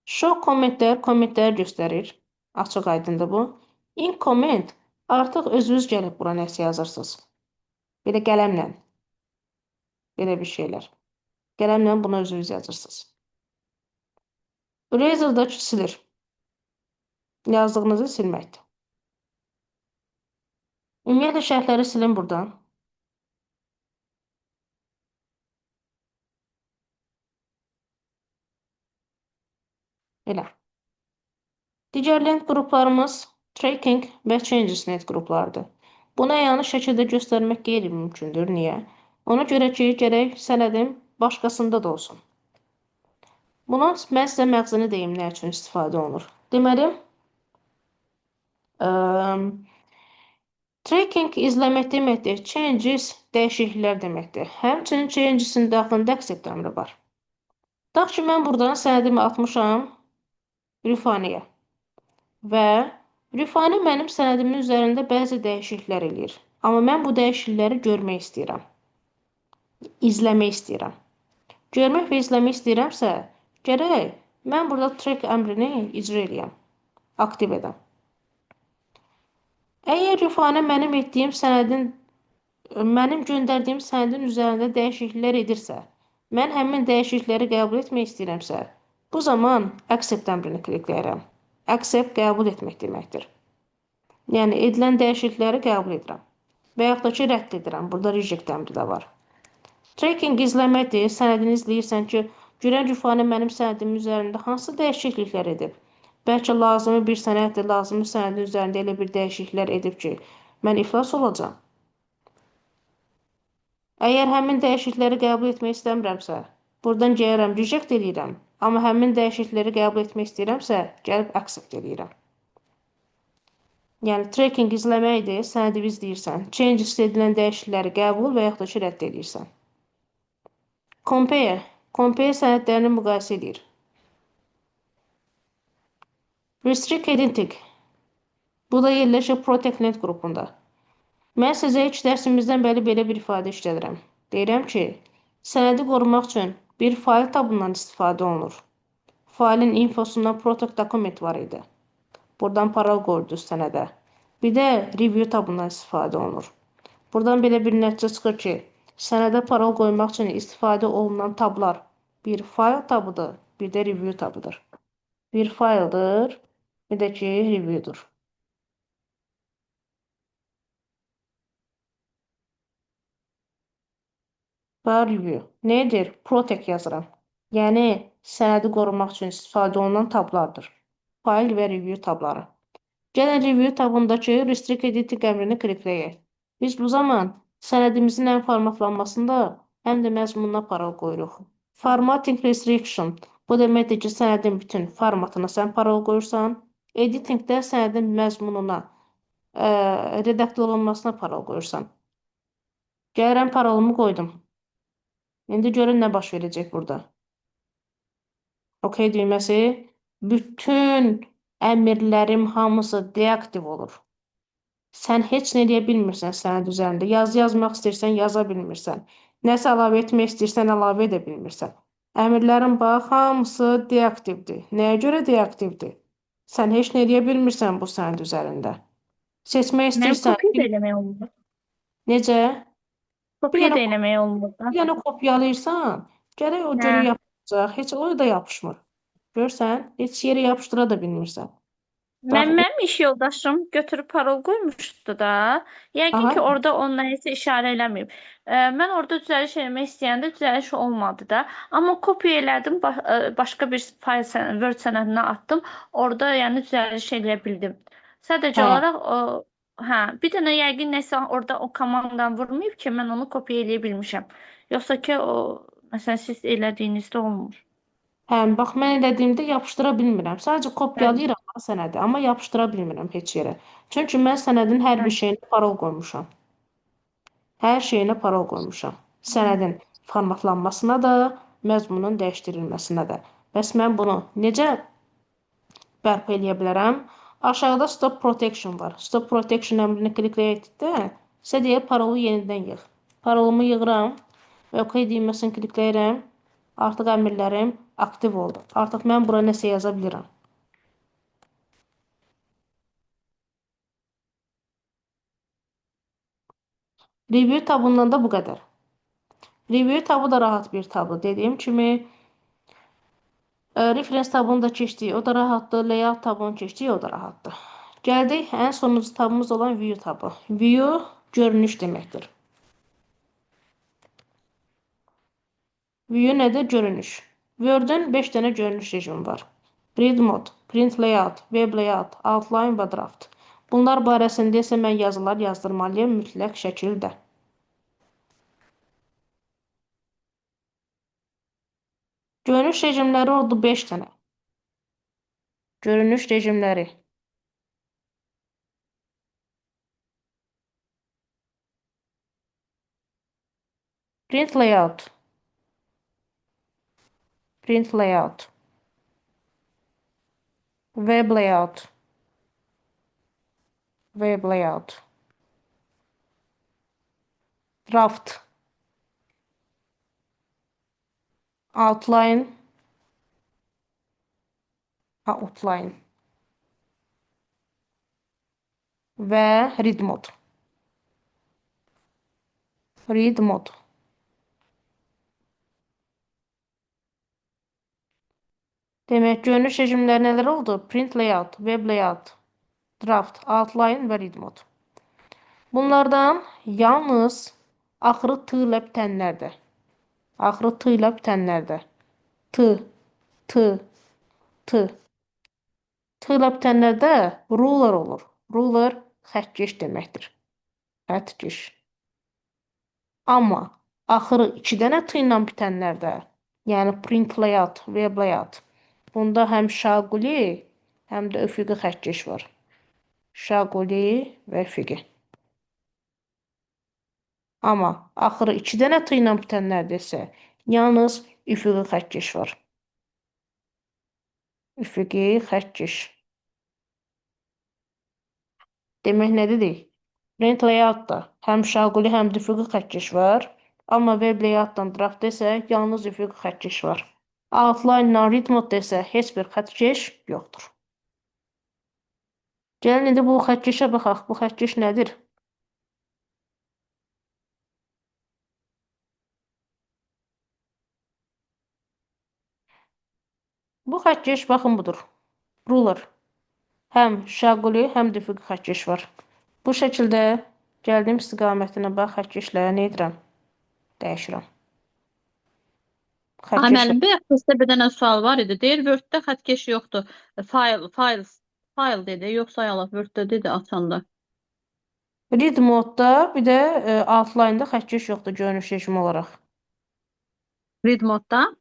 S1: Show kommentlər göstərir. Açıq aydındır bu. In comment artıq özünüz gəlib bura nəsə yazırsınız. Belə qələmlə. Belə bir şeylər. Qələmlə bunu özünüz yazırsınız. Eraser da ki silir. Yazdığınızı silməkdir. Ümumiyyətlə şərhləri silin buradan. Elə. Digər lent qruplarımız tracking və changes lent qruplardır. Buna əyani şəkildə göstərmək qeyri-mümkündür. Niyə? Ona görə ki, gərək sənədim başqasında da olsun. Bunun mən sizə məğzini deyim nə üçün istifadə olunur. Deməli, tracking izləmək deməkdir. Changes dəyişikliklər deməkdir. Həmçinin changes'in daxilində accept əmri var. Tutaq ki, mən buradan sənədimi atmışam Rüfaniyə və Rüfani mənim sənədimin üzərində bəzi dəyişikliklər eləyir. Amma mən bu dəyişiklikləri görmək istəyirəm. İzləmək istəyirəm. Görmək və izləmək istəyirəmsə, gərək mən burada track əmrini icra edəyəm, aktiv edəm. Əgər Rüfani mənim göndərdiyim sənədin üzərində dəyişikliklər edirsə, mən həmin dəyişiklikləri qəbul etmək istəyirəmsə, bu zaman accept əmrini klikləyirəm. Accept qəbul etmək deməkdir. Yəni, edilən dəyişiklikləri qəbul edirəm. Və yaxud da ki, rədd edirəm. Burada reject əmri də var. Tracking izləməkdir. Sənədini izləyirsən ki, görən Rüfani mənim sənədimin üzərində hansı dəyişikliklər edib. Bəlkə lazımı bir sənəddir, lazımı sənədin üzərində elə bir dəyişikliklər edib ki, mən iflas olacam. Əgər həmin dəyişiklikləri qəbul etmək istəmirəmsə, buradan gəlirəm, reject edirəm. Amma həmin dəyişiklikləri qəbul etmək istəyirəmsə, gəlib accept edirəm. Yəni, tracking izləməkdir, sənədi izləyirsən. Changes edilən dəyişiklikləri qəbul və yaxud da ki, rədd edirsən. Compare. Compare sənədlərini müqayisə edir. Restrict Identity. Bu da yerləşir Protect Lent qrupunda. Mən sizə ilk dərsimizdən bəri belə bir ifadə işlədirəm. Deyirəm ki, sənədi qorumaq üçün bir fayl tabından istifadə olunur. Failin infosundan Protect Document var idi. Buradan parol qoydunuz sənədə. Bir də Review tabından istifadə olunur. Buradan belə bir nəticə çıxır ki, Sənədə parol qoymaq üçün istifadə olunan tablar bir fayl tabıdır, bir də review tabıdır. Bir fayldır, bir də ki reviewdur. File review. Nədir? Protect yazıram. Yəni, sənədi qorumaq üçün istifadə olunan tablardır. File və review tabları. Gəlin review tabındakı Restrict Editing əmrini klikləyək. Biz bu zaman sənədimizin həm formatlanmasında, həm də məzmununa parol qoyuruq. Formatting Restriction. Bu deməkdir ki, sənədin bütün formatına sən parol qoyursan. Editingdə sənədin məzmununa, redaktör olunmasına parol qoyursan. Gəlirəm parolumu qoydum. İndi görün nə baş verəcək burada. OK düyməsi. Bütün əmrlərim hamısı deaktiv olur. Sən heç nə edə bilmirsən sənəd üzərində. Yazı yazmaq istəyirsən, yaza bilmirsən. Nəsə əlavə etmək istəyirsən, əlavə edə bilmirsən. Əmrlərin bax, hamısı deaktivdir. Nəyə görə deaktivdir? Sən heç nə edə bilmirsən bu sənəd üzərində. Seçmək
S5: Mən
S1: istəyirsən.
S5: kopya da eləmək olmur.
S1: Necə?
S5: Kopya
S1: Yəni-
S5: da eləmək olmur da.
S1: Yəni kopyalayırsan, gərək o
S5: Hə.
S1: görə yapışacaq. Heç o da yapışmır. Görsən, heç yerə yapışdıra da bilmirsən.
S5: Mənim iş yoldaşım götürüb parol qoymuşdu da. Yəqin
S1: Aha.
S5: ki, orada o nəyisə işarə eləməyib. Mən orada düzəliş eləmək istəyəndə düzəliş olmadı da. Amma kopya elədim, başqa bir fayl Word sənədinə atdım. Orada yəni düzəliş eləyə bildim. Sadəcə
S1: Hə.
S5: olaraq bir dənə yəqin nəsə orada o komandan vurmayıb ki, mən onu kopya eləyə bilmişəm. Yoxsa ki, o məsələn siz elədiyinizdə olmur.
S1: Hə, bax mən elədiyimdə yapışdıra bilmirəm. Sadəcə kopyalayıram sənədi, amma yapışdıra bilmirəm heç yerə. Çünki mən sənədin hər bir şeyinə parol qoymuşam. Hər şeyinə parol qoymuşam. Sənədin formatlanmasına da, məzmunun dəyişdirilməsinə də. Bəs mən bunu necə bərpa eləyə bilərəm? Aşağıda Stop Protection var. Stop Protection əmrini klikləyəkdə, sizə deyir parolu yenidən yığ. Parolumu yığıram və OK düyməsini klikləyirəm. Artıq əmrlərim aktiv oldu. Artıq mən bura nəsə yaza bilirəm. Review tabından da bu qədər. Review tabı da rahat bir tabı. Dediyim kimi, reference tabını da keçdik, o da rahatdır. Layout tabını keçdik, o da rahatdır. Gəldik ən sonuncu tabımız olan View tabı. View görünüş deməkdir. View nədir? Görünüş. Word-ün 5 dənə görünüş rejimi var. Read mode, print layout, web layout, outline və draft. Bunlar barəsində isə mən yazılar yazdırmalıyım mütləq şəkildə. Görünüş rejimləri oldu 5 dənə. Görünüş rejimləri. Print layout. Print layout. Web layout. Web layout. Draft. Outline. Outline. Və read mode. Read mode. Demək, görünüş rejimləri nələr oldu? Print layout, web layout, draft, outline və read mode. Bunlardan yalnız axırı t ilə bitənlərdə. Axırı t ilə bitənlərdə. T, t, t. T ilə bitənlərdə ruler olur. Ruler xəttkeş deməkdir. Xəttkeş. Amma axırı 2 dənə t ilə bitənlərdə, yəni print layout, web layout, bunda həm şaquli, həm də üfüqi xəttkeş var. Şaquli və üfüqi. Amma axırı 2 dənə t ilə bitənlərdə isə yalnız üfüqi xəttkeş var. Üfüqi xəttkeş. Demək nə dedik? Print layoutda həm şaquli, həm də üfüqi xəttkeş var. Amma web layoutdan draftda isə yalnız üfüqi xəttkeş var. Outline-dan read mode isə heç bir xəttkeş yoxdur. Gəlin indi bu xətt, baxaq. Bu xəttkeş nədir? Bu xəttkeş baxın budur. Ruler. Həm şaquli, həm də üfüqi xəttkeş var. Bu şəkildə gəldiyim istiqamətinə bax, xəttkeşləri nə edirəm? Dəyişirəm.
S6: Ay
S1: Xəttkeş
S6: müəllim, bayaq testdə bir dənə sual var idi. Deyir Word-də xəttkeş yoxdur. File dedi, yoxsa sayalaq Word-də dedi açanda.
S1: read modda, bir də outline-da xəttkeş yoxdur görünüş rejimi olaraq.
S6: Read modda.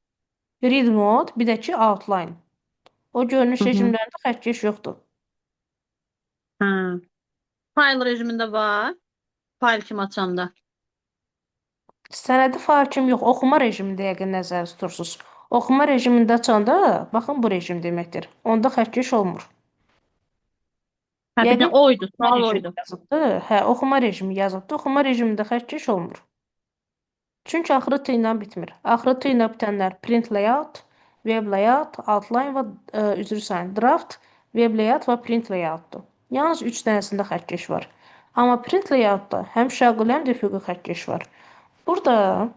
S1: Read mod, bir də ki outline. O görünüş
S6: Hı -hı.
S1: rejimlərində xəttkeş yoxdur.
S6: Hə. File rejimində var. File kimi açanda.
S1: Sənədi fayl kimi yox, oxuma rejimində yəqin nəzərdə tutursunuz. Oxuma rejimində açanda, baxın bu rejim deməkdir. Onda xəttkeş olmur.
S6: Hə, bir
S1: Yəqin
S6: də oydu,
S1: oxuma
S6: sual
S1: rejimi
S6: oydu.
S1: yazıbdı. Hə, oxuma rejimi yazıbdı. Oxuma rejimində xəttkeş olmur. Çünki axırı T ilə bitmir. Axırı T ilə bitənlər print layout, web layout, outline və üzr istəyirəm, draft, web layout və print layoutdur. Yalnız 3 dənəsində xəttkeş var. Amma print layoutda həm şaquli, həm də üfüqi xəttkeş var. Burada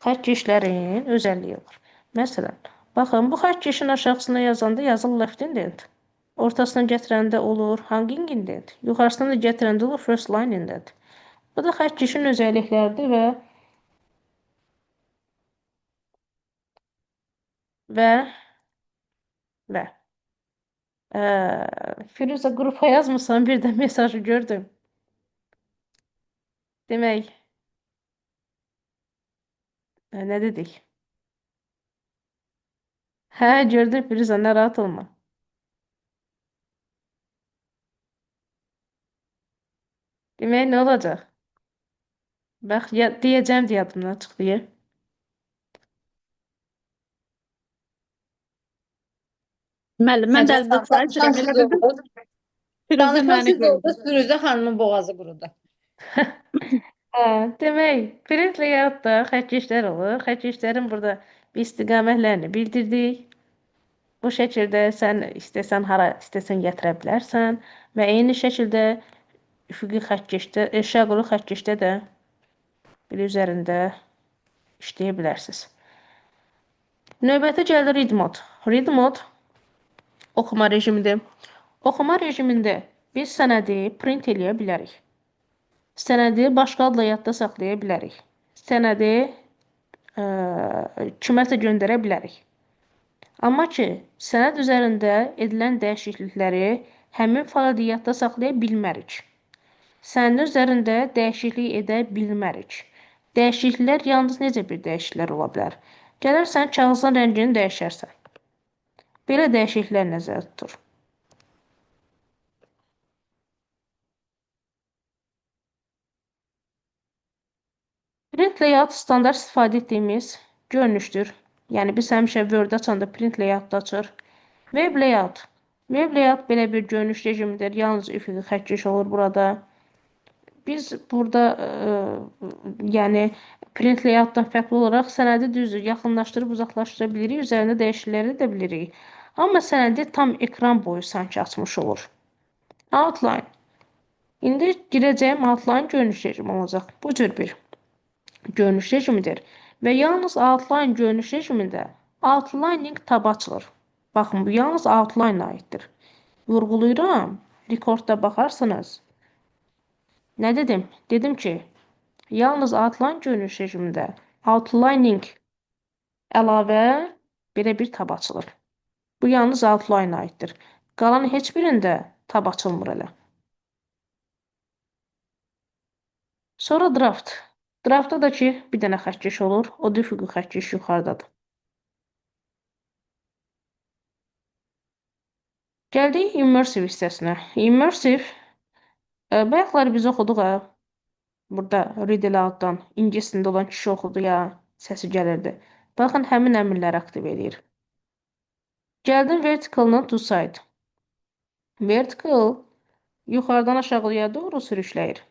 S1: xəttkeşlərin özəlliyi var. Məsələn, baxın, bu xəttkeşin aşağısına yazanda yazılı left indent. Ortasına gətirəndə olur hanging indent. Yuxarısına da gətirəndə olur first line indent. Bu da xəttkeşin özəllikləridir və Firuzə qrupa yazmısan, bir də mesajı gördüm. Demək, nə dedik? Hə, gördüm Firuzə, narahat olma. Demək, nə olacaq? Bax, deyəcəm deyə yadımdan çıxdı.
S6: Müəllim, mən də əlimdə sayı elə bildim. Firuzə
S2: Danışma
S6: məni
S2: siz
S6: gördü.
S2: oldu, Firuzə xanımın boğazı qurudu.
S1: Hə, demək, print layoutda xəttkeşlər olur. Xəttkeşlərin burada bir istiqamətlərini bildirdik. Bu şəkildə sən istəsən hara istəsən gətirə bilərsən və eyni şəkildə üfüqi xəttkeşdə, şaquli xəttkeşdə də bir üzərində işləyə bilərsiniz. Növbəti gəlir read mod. Read mod oxuma rejimidir. Oxuma rejimində biz sənədi print eləyə bilərik. Sənədi başqa adla yadda saxlaya bilərik. Sənədi kiməsə göndərə bilərik. Amma ki, sənəd üzərində edilən dəyişiklikləri həmin faylda yadda saxlaya bilmərik. Sənəd üzərində dəyişiklik edə bilmərik. Dəyişikliklər yalnız necə bir dəyişikliklər ola bilər? Gələrsən, kağızın rəngini dəyişərsən. Belə dəyişikliklər nəzərdə tutur. Print layout standart istifadə etdiyimiz görünüşdür. Yəni, biz həmişə Word açanda print layout açır. Web layout. Web layout belə bir görünüş rejimidir. Yalnız üfüqi xəttkeş olur burada. Biz burada yəni print layoutdan fərqli olaraq sənədi düzdür, yaxınlaşdırıb uzaqlaşdıra bilirik, üzərində dəyişiklikləri edə bilirik. Amma sənədi tam ekran boyu sanki açmış olur. Outline. İndi girəcəyim outline görünüş rejimi olacaq. Bu cür bir görünüş rejimidir. Və yalnız outline görünüş rejimində outlining tabı açılır. Baxın, bu yalnız outline aiddir. Vurğulayıram, rekordda baxarsınız. Nə dedim? Dedim ki, yalnız outline görünüş rejimində outlining əlavə belə bir tab açılır. Bu yalnız outline aiddir. Qalan heç birində tab açılmır elə. Sonra draft. Draftda da ki, bir dənə xəttkeş olur. O da üfüqi xəttkeş yuxarıdadır. Gəldik immersive hissəsinə. Immersive, bayaqları biz oxuduq ha. Burada read aloud-dan ingilisində olan kişi oxudu ya, səsi gəlirdi. Baxın, həmin əmrləri aktiv edir. Gəldim vertical-dan to side. Vertical yuxarıdan aşağıya doğru sürükləyir.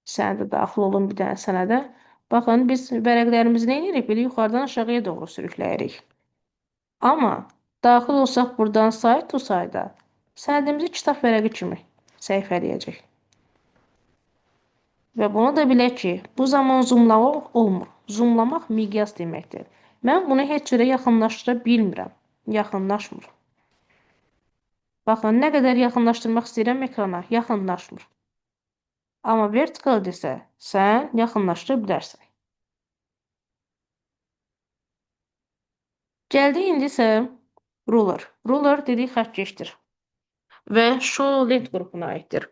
S1: Sənədə daxil olun bir dənə sənədə. Baxın, biz vərəqlərimizi nə edirik? Belə yuxarıdan aşağıya doğru sürükləyirik. Amma daxil olsaq buradan side to side-a sənədimizi kitab vərəqi kimi səhifələyəcək. Və bunu da bilək ki, bu zaman zoomlamaq olmur. Zoomlamaq miqyas deməkdir. Mən bunu heç cürə yaxınlaşdıra bilmirəm. Yaxınlaşmır. Baxın, nə qədər yaxınlaşdırmaq istəyirəm ekrana, yaxınlaşmır. Amma vertical desə, sən yaxınlaşdıra bilərsən. Gəldi indi isə ruler. Ruler dedik xəttkeşdir və show length qrupuna aiddir.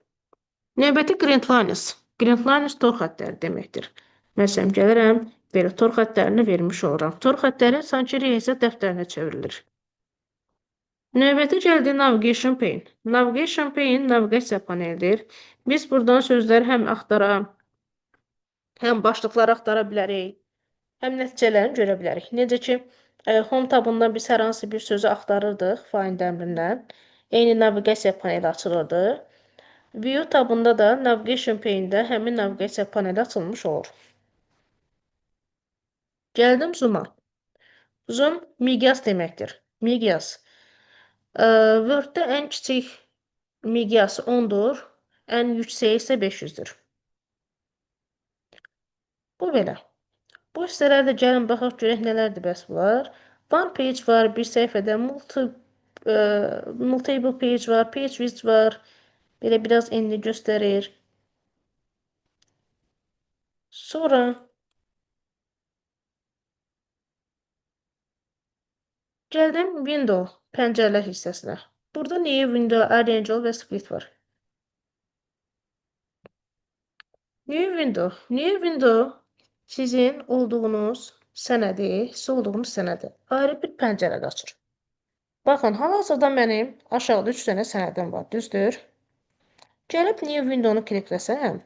S1: Növbəti Grand Lines. Grand Lines tor xəttləri deməkdir. Məsələn, gəlirəm, belə tor xəttlərini vermiş oluram. Tor xəttləri sanki riyaziyyat dəftərinə çevrilir. Növbəti gəldi Navigation Pane. Navigation Pane navigasiya panelidir. Biz buradan sözləri həm axtara, həm başlıqları axtara bilərik, həm nəticələrini görə bilərik. Necə ki, Home tabından biz hər hansı bir sözü axtarırdıq Find əmrindən. Eyni navigasiya paneli açılırdı. View tabında da Navigation Pane'də həmin navigasiya paneli açılmış olur. Gəldim Zoom-a. Zoom miqyas deməkdir. Miqyas. Word-də ən kiçik miqyas 10-dur, ən yüksəyi isə 500-dür. Bu belə. Bu hissələrdə gəlin baxaq görək nələrdir bəs bunlar. One page var, bir səhifədə multiple page var, page width var. Belə biraz enli göstərir. Sonra gəldim window, pəncərələr hissəsinə. Burada new window, arrange all və split var. New window sizin olduğunuz sənədi, siz olduğunuz sənədi ayrı bir pəncərədə açır. Baxın, hal-hazırda mənim aşağıda 3 dənə sənədim var, düzdür? Gəlib new window-nu klikləsəm,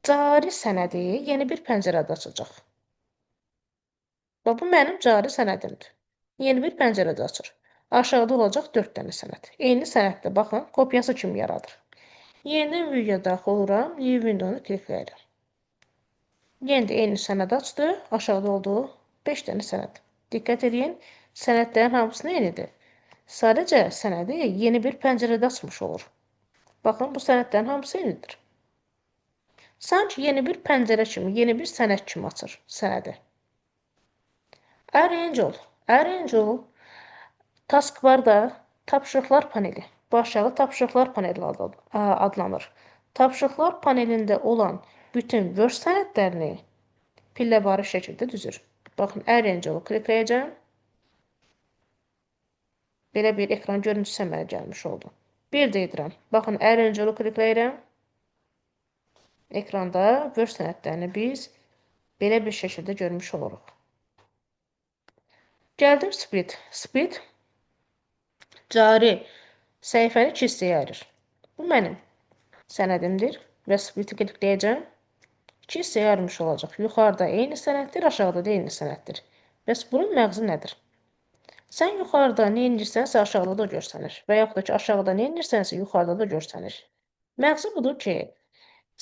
S1: cari sənədi yeni bir pəncərədə açacaq. Bu mənim cari sənədimdir. Yeni bir pəncərədə açır. Aşağıda olacaq 4 dənə sənəd. Eyni sənəddə, baxın, kopyası kimi yaradır. Yenidən view-ya daxil oluram, new window-nu klikləyirəm. Yenə də eyni sənəd açdı, aşağıda olduğu 5 dənə sənəd. Diqqət edin, sənədlərin hamısı eynidir. Sadəcə sənədi yeni bir pəncərədə açmış olur. Baxın, bu sənədlərin hamısı eynidir. Sanki yeni bir pəncərə kimi, yeni bir sənəd kimi açır sənədi. Arrange all. Arrange all taskbarda tapşırıqlar paneli. Bu aşağı tapşırıqlar paneli adlanır. Tapşırıqlar panelində olan bütün Word sənədlərini pilləvari şəkildə düzür. Baxın, Arrange all klikləyəcəm. Belə bir ekran görüntüsü mənə gəlmiş oldu. Bir də edirəm. Baxın, Arrange all klikləyirəm. Ekranda Word sənədlərini biz belə bir şəkildə görmüş oluruq. Gəldim split. Split cari səhifəni 2 hissəyə ayırır. Bu mənim sənədimdir və split'i klikləyəcəm. 2 hissəyə ayırmış olacaq. Yuxarıda eyni sənəddir, aşağıda da eyni sənəddir. Bəs bunun məğzi nədir? Sən yuxarıda nə edirsənsə aşağıda da görsənir və yaxud da ki, aşağıda nə edirsənsə yuxarıda da görsənir. Məğzi budur ki,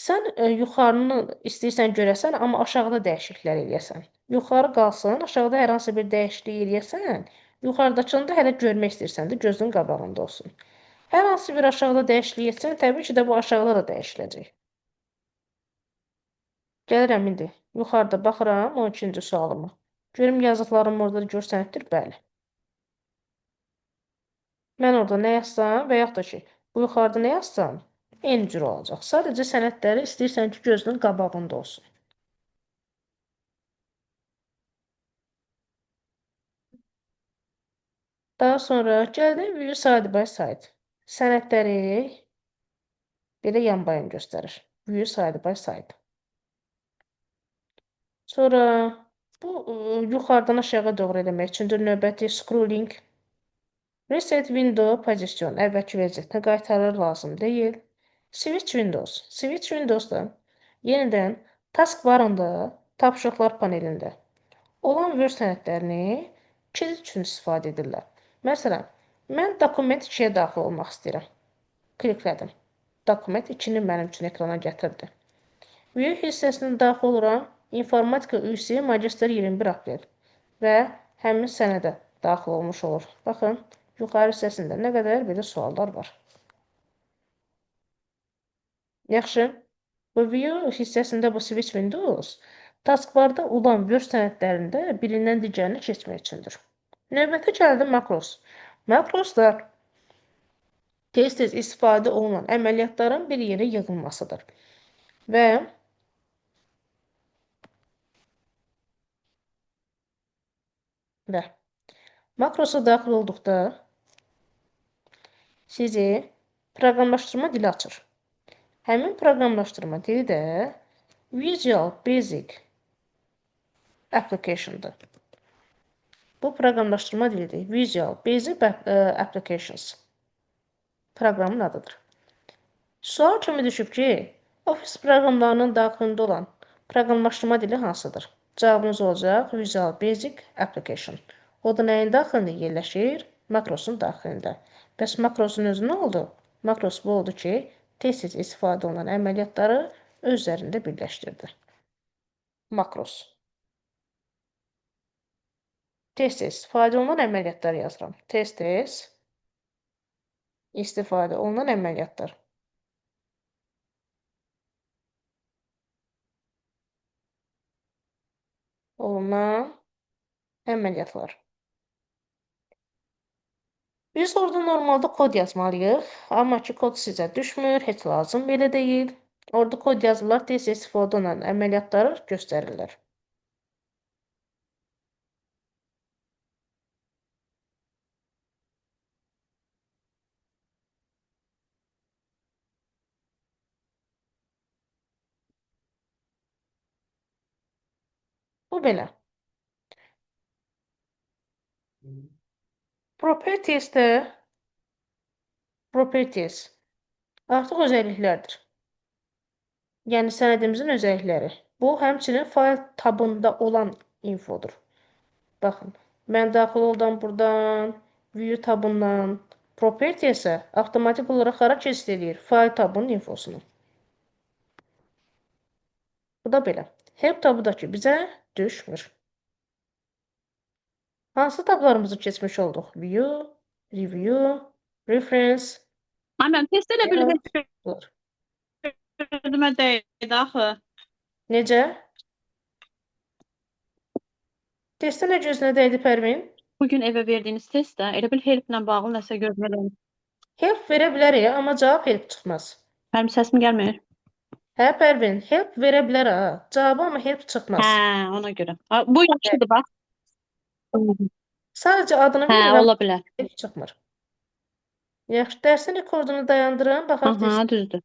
S1: sən yuxarını istəyirsən görəsən, amma aşağıda dəyişikliklər eləyəsən. Yuxarı qalsın, aşağıda hər hansı bir dəyişiklik eləyəsən, yuxarıdakını da hələ görmək istəyirsən də gözün qabağında olsun. Hər hansı bir aşağıda dəyişiklik etsən, təbii ki də bu aşağıda da dəyişiləcək. Gəlirəm indi. Yuxarıda baxıram 12-ci sualıma. Görüm yazdıqlarım orada görsənibdir, bəli. Mən orada nə yazsam və yaxud da ki, bu yuxarıda nə yazsam, eyni cür olacaq. Sadəcə sənədləri istəyirsən ki, gözünün qabağında olsun. Daha sonra gəldim view side by side. Sənədləri belə yan-bayan göstərir. View side by side. Sonra bu yuxarıdan aşağı doğru eləmək üçündür növbəti scrolling. Reset window position əvvəlki vəziyyətinə qaytarır, lazım deyil. Switch Windows. Switch Windows'da yenidən taskbarında, tapşırıqlar panelində olan Word sənədlərini kilit üçün istifadə edirlər. Məsələn, mən dokument 2-yə daxil olmaq istəyirəm. Kliklədim. Dokument 2-ni mənim üçün ekrana gətirdi. View hissəsinə daxil oluram. İnformatika üzrə magistr 21 aprel və həmin sənədə daxil olmuş olur. Baxın, yuxarı hissəsində nə qədər belə suallar var. Yaxşı, bu view hissəsində bu switch windows Taskbarda olan Word sənədlərində birindən digərinə keçmək üçündür. Növbəti gəldi makros. Makroslar tez-tez istifadə olunan əməliyyatların bir yerə yığılmasıdır. Və makrosa daxil olduqda sizi proqramlaşdırma dili açır. Həmin proqramlaşdırma dili də Visual Basic Application-dır. Bu proqramlaşdırma dilidir. Visual Basic Applications proqramın adıdır. Sual kimi düşüb ki, Office proqramlarının daxilində olan proqramlaşdırma dili hansıdır? Cavabınız olacaq Visual Basic Application. O da nəyin daxilində yerləşir? Makrosun daxilində. Bəs makrosun özü nə oldu? Makros bu oldu ki, tez-tez istifadə olunan əməliyyatları özlərində birləşdirdi. Makros. Tez-tez istifadə olunan əməliyyatlar yazıram. Tez-tez istifadə olunan əməliyyatlar. Olunan əməliyyatlar. Biz orada normalda kod yazmalıyıq. Amma ki, kod sizə düşmür, heç lazım belə deyil. Orada kod yazılar tez-tez istifadə olunan əməliyyatları göstərirlər. Bu belə. Properties artıq özəlliklərdir. Yəni sənədimizin özəllikləri. Bu, həmçinin fayl tabında olan infodur. Baxın, mən daxil oldum buradan, view tabından. Property isə avtomatik olaraq hara keçid edir? Fayl tabının infosunu. Bu da belə. Help tabı da ki, bizə düşmür. Hansı tablarımızı keçmiş olduq? View, Review, Reference.
S6: Mən test elə bil heç
S1: Bunlar.
S6: gözümə dəydi axı.
S1: Necə? Testdə nə gözünə dəydi Pərvin?
S6: Bugün evə verdiyiniz testdə elə bil helplə bağlı nəsə gözümə dəydi.
S1: Help verə bilərik, amma cavab help çıxmaz.
S6: Mənim səsim gəlmir.
S1: Hə Pərvin, help verə bilər ha. Cavabı amma help çıxmaz.
S6: Hə, ona görə. Bu yaxşıdır bax.
S1: Sadəcə adını
S6: Hə,
S1: verirəm,
S6: ola bilər.
S1: help çıxmır. Yaxşı, dərsin rekordunu dayandırın, baxaq
S6: Aha, düzdür.